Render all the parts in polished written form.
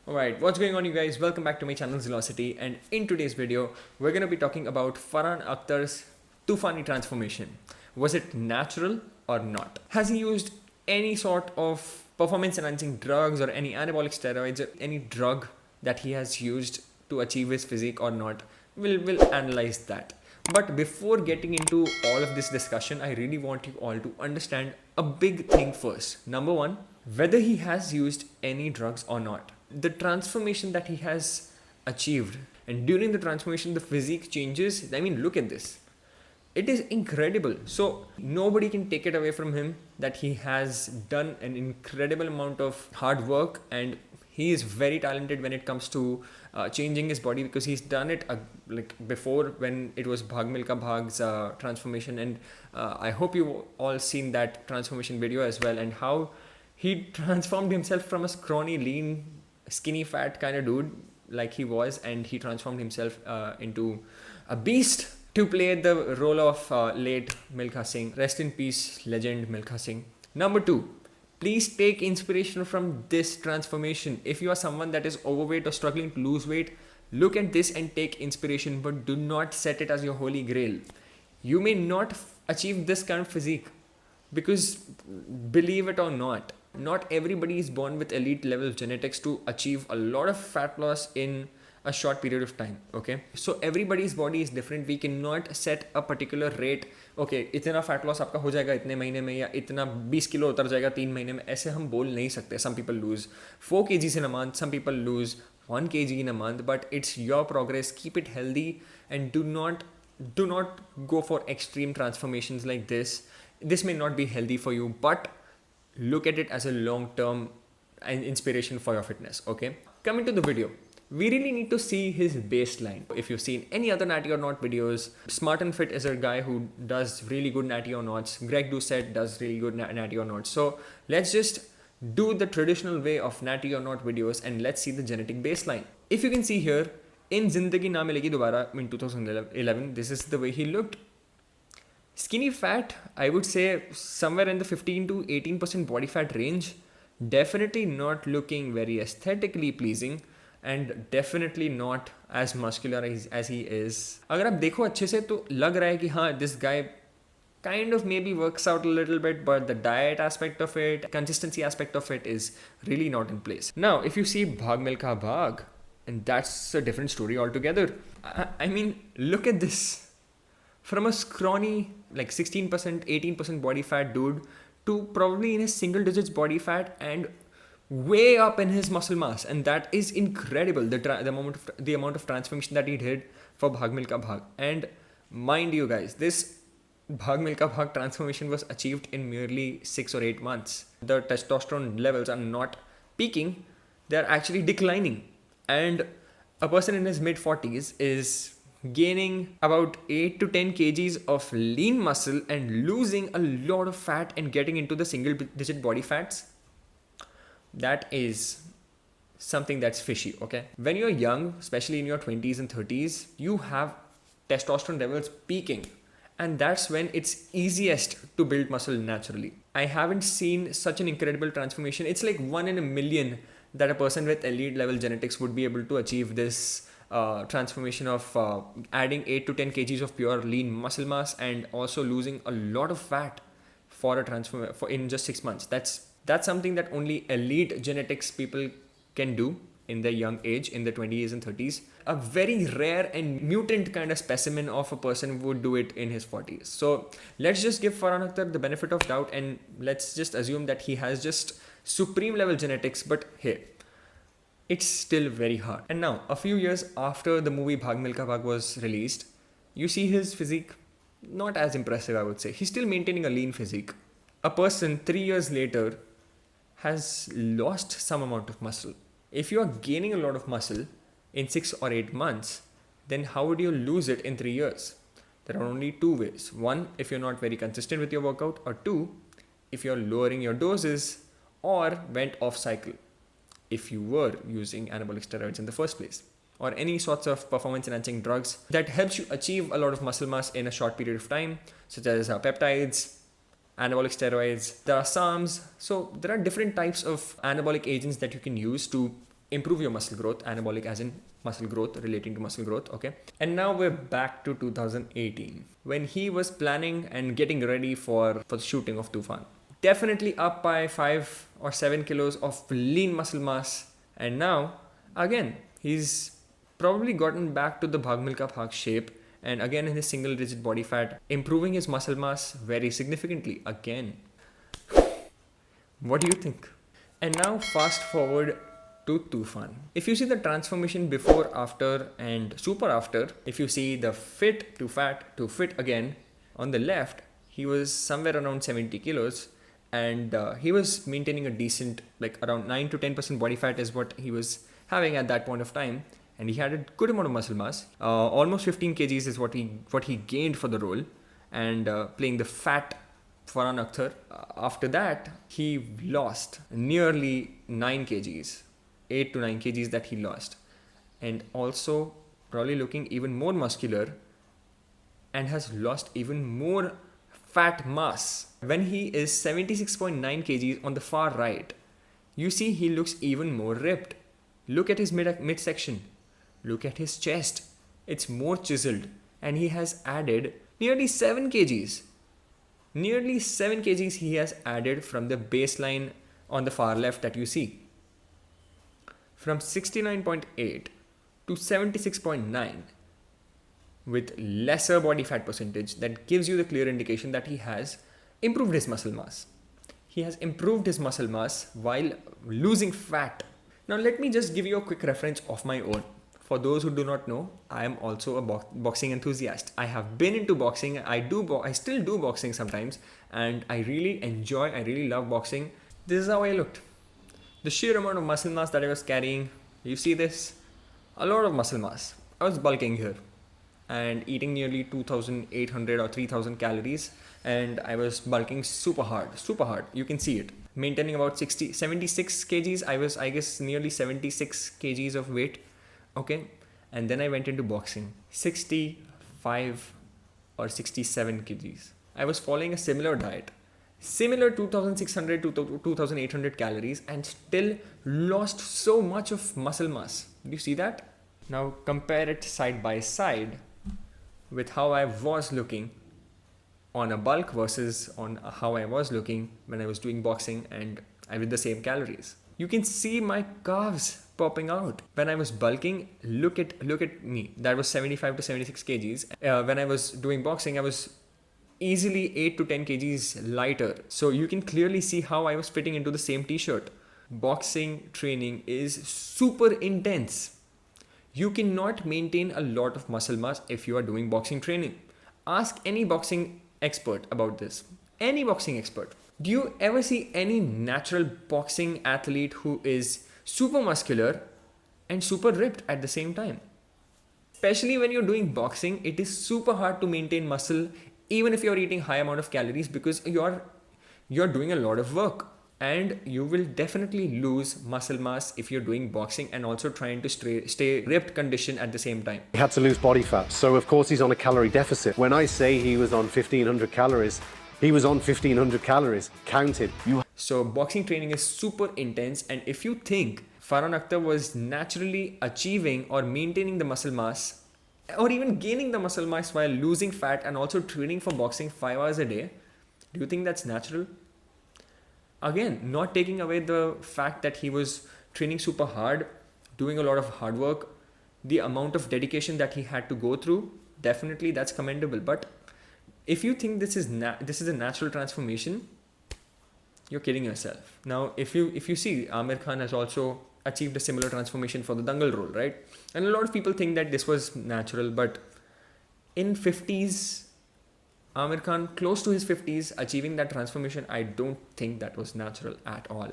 Alright, what's going on you guys? Welcome back to my channel Zealocity, and in today's video, we're going to be talking about Farhan Akhtar's Toofani transformation. Was it natural or not? Has he used any sort of performance enhancing drugs or any anabolic steroids or any drug that he has used to achieve his physique or not? We'll analyze that. But before getting into all of this discussion, I really want you all to understand a big thing first. Number one, whether he has used any drugs or not. The transformation that he has achieved, and during the transformation, the physique changes. I mean, look at this. It is incredible. So nobody can take it away from him that he has done an incredible amount of hard work, and he is very talented when it comes to changing his body, because he's done it like before when it was Bhag Milka Bhag's transformation, and I hope you all seen that transformation video as well, and how he transformed himself from a scrawny, lean, skinny, fat kind of dude like he was, and he transformed himself into a beast to play the role of late Milkha Singh. Rest in peace, legend Milkha Singh. Number two, please take inspiration from this transformation. If you are someone that is overweight or struggling to lose weight, look at this and take inspiration, but do not set it as your holy grail. You may not achieve this kind of physique, because believe it or not everybody is born with elite level of genetics to achieve a lot of fat loss in a short period of time. Okay, so everybody's body is different. We cannot set a particular rate. Okay, इतना fat loss आपका हो जाएगा इतने महीने में, या इतना 20 kilo उतर जाएगा 3 महीने में. ऐसे हम बोल नहीं सकते. Some people lose 4 kgs in a month, some people lose 1 kg in a month, but it's your progress. Keep it healthy and do not go for extreme transformations like this. This may not be healthy for you, but look at it as a long-term inspiration for your fitness. Okay, coming to the video, we really need to see his baseline. If you've seen any other natty or not videos, Smart and Fit is a guy who does really good natty or nots. Greg Doucette does really good natty or nots. So let's just do the traditional way of natty or not videos, and let's see the genetic baseline. If you can see here, in Zindagi Na Milegi Dobara in 2011, this is the way he looked. Skinny fat, I would say somewhere in the 15 to 18% body fat range. Definitely not looking very aesthetically pleasing, and definitely not as muscular as he is. अगर आप देखो अच्छे से तो लग रहा है कि हाँ, this guy kind of maybe works out a little bit, but the diet aspect of it, consistency aspect of it is really not in place. Now, if you see Bhag Milkha Bhag, and that's a different story altogether. I mean, look at this. From a scrawny, like 16%, 18% body fat dude to probably in his single digits body fat and way up in his muscle mass. And that is incredible, the amount of transformation that he did for Bhag Milkha Bhag. And mind you guys, this Bhag Milkha Bhag transformation was achieved in merely 6 or 8 months. The testosterone levels are not peaking, they're actually declining. And a person in his mid 40s is gaining about 8 to 10 kgs of lean muscle and losing a lot of fat and getting into the single digit body fats. That is something that's fishy. Okay, when you're young, especially in your 20s and 30s, you have testosterone levels peaking, and that's when it's easiest to build muscle naturally. I haven't seen such an incredible transformation. It's like 1 in a million that a person with elite level genetics would be able to achieve this transformation of adding 8 to 10 kgs of pure lean muscle mass and also losing a lot of fat for in just 6 months. That's something that only elite genetics people can do in their young age, in their 20s and 30s. A very rare and mutant kind of specimen of a person would do it in his 40s. So let's just give Farhan Akhtar the benefit of doubt, and let's just assume that he has just supreme level genetics. But hey, it's still very hard. And now, a few years after the movie Bhag Milkha Bhag was released, you see his physique not as impressive, I would say. He's still maintaining a lean physique. A person 3 years later has lost some amount of muscle. If you are gaining a lot of muscle in 6 or 8 months, then how would you lose it in 3 years? There are only 2 ways. 1, if you're not very consistent with your workout, or 2, if you're lowering your doses or went off cycle, if you were using anabolic steroids in the first place, or any sorts of performance enhancing drugs that helps you achieve a lot of muscle mass in a short period of time, such as peptides, anabolic steroids, there are SARMs. So there are different types of anabolic agents that you can use to improve your muscle growth, anabolic as in muscle growth, relating to muscle growth, okay? And now we're back to 2018 when he was planning and getting ready for the shooting of Toofan. Definitely up by 5 or 7 kilos of lean muscle mass, and now again he's probably gotten back to the Bhag Milka Bhag shape, and again in his single digit body fat, improving his muscle mass very significantly again. What do you think? And now fast forward to Toofan. If you see the transformation before, after and super after, if you see the fit to fat to fit again, on the left, he was somewhere around 70 kilos and he was maintaining a decent, like around 9 to 10% body fat is what he was having at that point of time. And he had a good amount of muscle mass. Almost 15 kgs is what he gained for the role, and playing the fat Farhan Akhtar. After that, he lost nearly 9 kgs, 8 to 9 kgs that he lost, and also probably looking even more muscular and has lost even more fat mass. When he is 76.9 kgs on the far right, you see he looks even more ripped. Look at his midsection. Look at his chest. It's more chiseled, and he has added nearly 7 kgs. Nearly 7 kgs he has added from the baseline on the far left that you see. From 69.8 to 76.9 with lesser body fat percentage, that gives you the clear indication that he has improved his muscle mass. He has improved his muscle mass while losing fat. Now let me just give you a quick reference of my own. For those who do not know, I am also a boxing enthusiast. I have been into boxing. I still do boxing sometimes, and I really love boxing. This is how I looked. The sheer amount of muscle mass that I was carrying, you see this? A lot of muscle mass. I was bulking here and eating nearly 2,800 or 3,000 calories, and I was bulking super hard. You can see it. Maintaining about 76 kgs. I was, I guess, nearly 76 kgs of weight. Okay, and then I went into boxing, 65 or 67 kgs. I was following a similar diet, similar 2,600 to 2,800 calories, and still lost so much of muscle mass. Do you see that? Now compare it side by side with how I was looking on a bulk versus on how I was looking when I was doing boxing and with the same calories. You can see my calves popping out. When I was bulking, look at me. That was 75 to 76 kgs. When I was doing boxing, I was easily 8 to 10 kgs lighter. So you can clearly see how I was fitting into the same t-shirt. Boxing training is super intense. You cannot maintain a lot of muscle mass if you are doing boxing training. Ask any boxing expert about this. Any boxing expert. Do you ever see any natural boxing athlete who is super muscular and super ripped at the same time? Especially when you're doing boxing, it is super hard to maintain muscle even if you're eating high amount of calories, because you're doing a lot of work, and you will definitely lose muscle mass if you're doing boxing and also trying to stay ripped condition at the same time. He had to lose body fat, so of course he's on a calorie deficit. When I say he was on 1,500 calories, he was on 1,500 calories, counted. So boxing training is super intense, and if you think Farhan Akhtar was naturally achieving or maintaining the muscle mass or even gaining the muscle mass while losing fat and also training for boxing 5 hours a day, do you think that's natural? Again, not taking away the fact that he was training super hard, doing a lot of hard work, the amount of dedication that he had to go through, definitely that's commendable. But if you think this is a natural transformation, you're kidding yourself. Now, if you see, Aamir Khan has also achieved a similar transformation for the Dangal role, right? And a lot of people think that this was natural, but in 50s, Aamir Khan, close to his 50s, achieving that transformation, I don't think that was natural at all.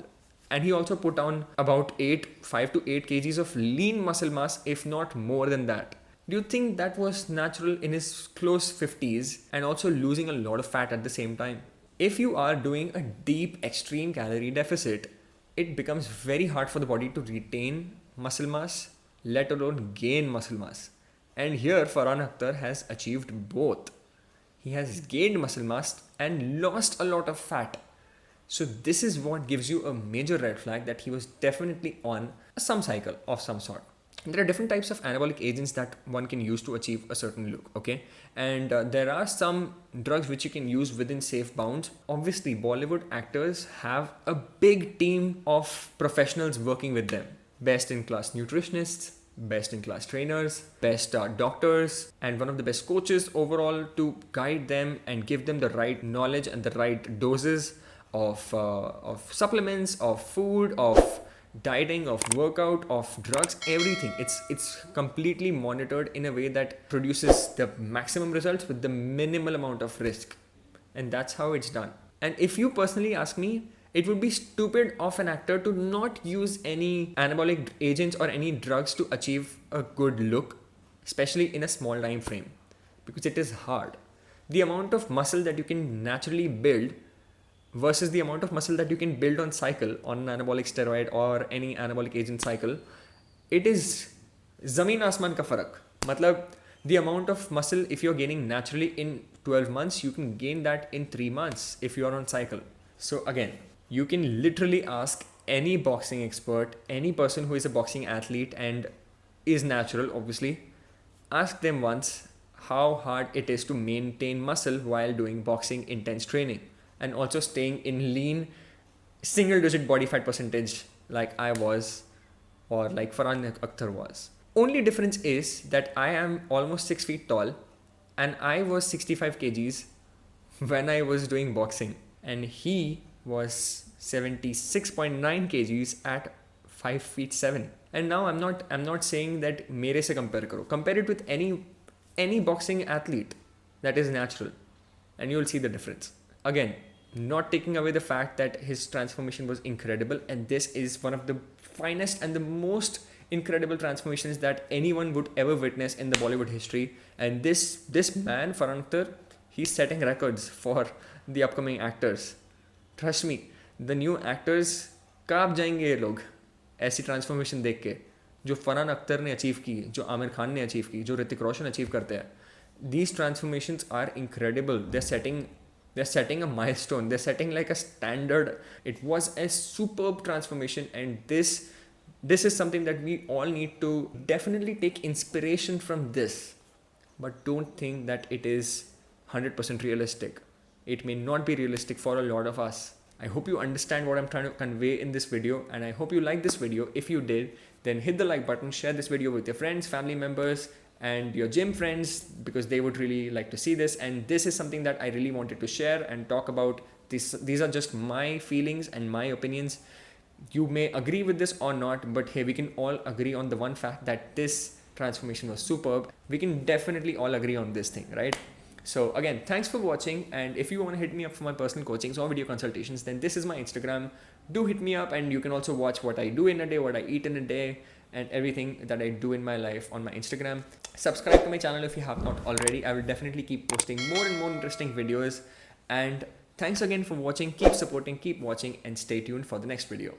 And he also put on about 5 to 8 kgs of lean muscle mass, if not more than that. Do you think that was natural in his close 50s and also losing a lot of fat at the same time? If you are doing a deep extreme calorie deficit, it becomes very hard for the body to retain muscle mass, let alone gain muscle mass. And here Farhan Akhtar has achieved both. He has gained muscle mass and lost a lot of fat. So this is what gives you a major red flag that he was definitely on some cycle of some sort. There are different types of anabolic agents that one can use to achieve a certain look, okay? And there are some drugs which you can use within safe bounds. Obviously, Bollywood actors have a big team of professionals working with them. Best in class nutritionists, best in class trainers, best doctors, and one of the best coaches overall to guide them and give them the right knowledge and the right doses of supplements, of food, of dieting, of workout, of drugs, everything. It's completely monitored in a way that produces the maximum results with the minimal amount of risk. And that's how it's done. And if you personally ask me, it would be stupid of an actor to not use any anabolic agents or any drugs to achieve a good look, especially in a small time frame, because it is hard. The amount of muscle that you can naturally build versus the amount of muscle that you can build on cycle, on an anabolic steroid or any anabolic agent cycle, it is zameen asman ka farak. Matlab, the amount of muscle if you're gaining naturally in 12 months, you can gain that in 3 months if you're on cycle. So again, you can literally ask any boxing expert, any person who is a boxing athlete and is natural, obviously, ask them once how hard it is to maintain muscle while doing boxing intense training and also staying in lean single digit body fat percentage like I was or like Farhan Akhtar was. Only difference is that I am almost 6 feet tall and I was 65 kgs when I was doing boxing, and he was 76.9 kgs at 5 feet 7. And now I'm not saying that mere se compare karo. Compare it with any boxing athlete that is natural and you'll see the difference. Again, not taking away the fact that his transformation was incredible, and this is one of the finest and the most incredible transformations that anyone would ever witness in the Bollywood history. And this man, Farhan Akhtar, he's setting records for the upcoming actors. Trust me, the new actors काँप जाएंगे ये लोग ऐसी transformation देख के, जो फरहान अख्तर ने achieve की, जो आमिर खान ने अचीव की, जो ऋतिक रोशन अचीव करते हैं. These transformations are incredible. They're setting a milestone. They're setting like a standard. It was a superb transformation, and this is something that we all need to definitely take inspiration from this. But don't think that it is 100% realistic. It may not be realistic for a lot of us. I hope you understand what I'm trying to convey in this video, and I hope you like this video. If you did, then hit the like button, share this video with your friends, family members, and your gym friends, because they would really like to see this. And this is something that I really wanted to share and talk about. These are just my feelings and my opinions. You may agree with this or not, but hey, we can all agree on the one fact that this transformation was superb. We can definitely all agree on this thing, right? So again, thanks for watching, and if you want to hit me up for my personal coachings or video consultations, then this is my Instagram. Do hit me up, and you can also watch what I do in a day, what I eat in a day, and everything that I do in my life on my Instagram. Subscribe to my channel if you have not already. I will definitely keep posting more and more interesting videos. And thanks again for watching. Keep supporting, keep watching, and stay tuned for the next video.